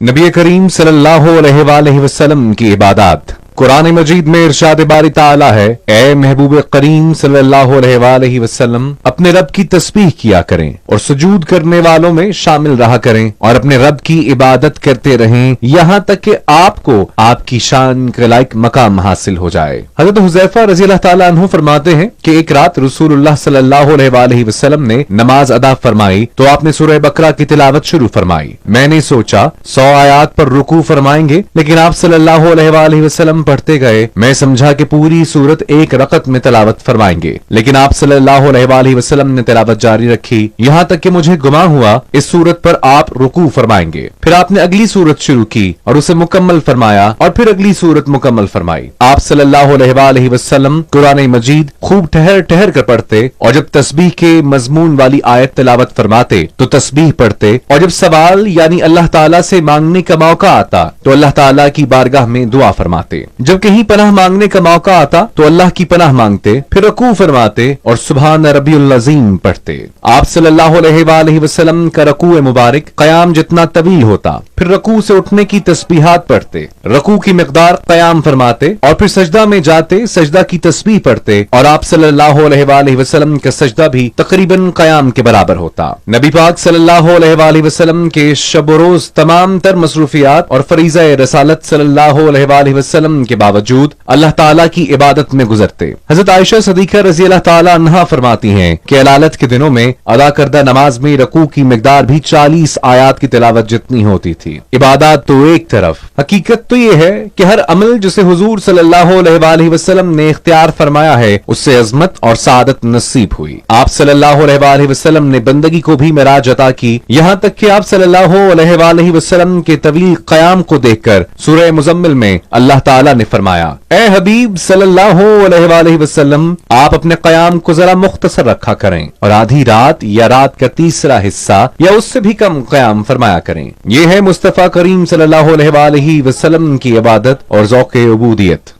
नबी करीम सल्लल्लाहु अलैहि वसल्लम की इबादत। कुरान मजीद में इरशाद बारी ताला है, ए महबूब करीम सल्लल्लाहु अलैहि वसल्लम अपने रब की तस्बीह किया करें और सुजूद करने वालों में शामिल रहा करें और अपने रब की इबादत करते रहें यहाँ तक कि आपको आपकी शान के लायक मकाम हासिल हो जाए। हजरत हुज़ैफा रज़ी अल्लाह ताला अन्हु फरमाते हैं कि एक रात रसूलुल्लाह सल्लल्लाहु अलैहि वसल्लम ने नमाज अदा फरमाई तो आपने सूरह बकरा की तिलावत शुरू फरमाई। मैंने सोचा 100 आयात पर रुकू फरमाएंगे, लेकिन आप सल्लल्लाहु अलैहि वसल्लम पढ़ते गए। मैं समझा कि पूरी सूरत एक रकत में तिलावत फरमाएंगे, लेकिन आप सल्लल्लाहु अलैहि वसल्लम ने तिलावत जारी रखी यहाँ तक कि मुझे गुमान हुआ इस सूरत पर आप रुकू फरमाएंगे। फिर आपने अगली सूरत शुरू की और उसे मुकम्मल फरमाया और फिर अगली सूरत मुकम्मल फरमाई। आप सल्लल्लाहु अलैहि वसल्लम कुरान मजीद खूब ठहर ठहर कर पढ़ते और जब तस्बीह के मजमून वाली आयत तिलावत फरमाते तो तस्बीह पढ़ते और जब सवाल यानी अल्लाह ताला से मांगने का मौका आता तो अल्लाह ताला की बारगाह में दुआ फरमाते। जब कहीं पनाह मांगने का मौका आता तो अल्लाह की पनाह मांगते, फिर रकू फरमाते और सुभान रब्बियुल अज़ीम पढ़ते। आप सल्लल्लाहु अलैहि वसल्लम का रकू मुबारक क़याम जितना तवील होता। फिर रकू से उठने की तस्बीहात पढ़ते, रकू की मिक़दार क़याम फरमाते और फिर सजदा में जाते सजदा की तस्बीह पढ़ते और आप सल्लल्लाहु अलैहि वसल्लम का सजदा भी तकरीबन क़याम के बराबर होता। नबी पाक सल्लल्लाहु अलैहि वसल्लम के शब रोज तमाम तर मसरूफियात और फरीज़ा रसालत सल्लल्लाहु अलैहि वसल्लम के बावजूद अल्लाह ताला की इबादत में गुजरते। हजरत आयशा सदीका रज़ी अल्लाह ताला अन्हा फरमाती हैं कि अलालत के दिनों में अदा करदा नमाज में रकू की मिकदार भी 40 आयात की तिलावत जितनी होती थी। इबादत तो एक तरफ, हकीकत तो ये है कि हर अमल जिसे हुजूर सल्लल्लाहु अलैहि वसल्लम ने इख्तियार फरमाया है उससे अजमत और सादत नसीब हुई। आप सल्लल्लाहु अलैहि वसल्लम ने बंदगी को भी मेराज अता की, यहाँ तक कि आप सल्लल्लाहु अलैहि वसल्लम के तवील क़याम को देखकर सूरह मुज़म्मिल में अल्लाह ताला ने फरमाया, ए हबीब सल्लल्लाहु अलैहि वसल्लम आप अपने क़याम को जरा मुख्तसर रखा करें और आधी रात या रात का तीसरा हिस्सा या उससे भी कम क़याम फरमाया करें। यह है मुस्तफ़ा करीम सल्लल्लाहु अलैहि वसल्लम की इबादत और ज़ौक़-ए-उबूदियत।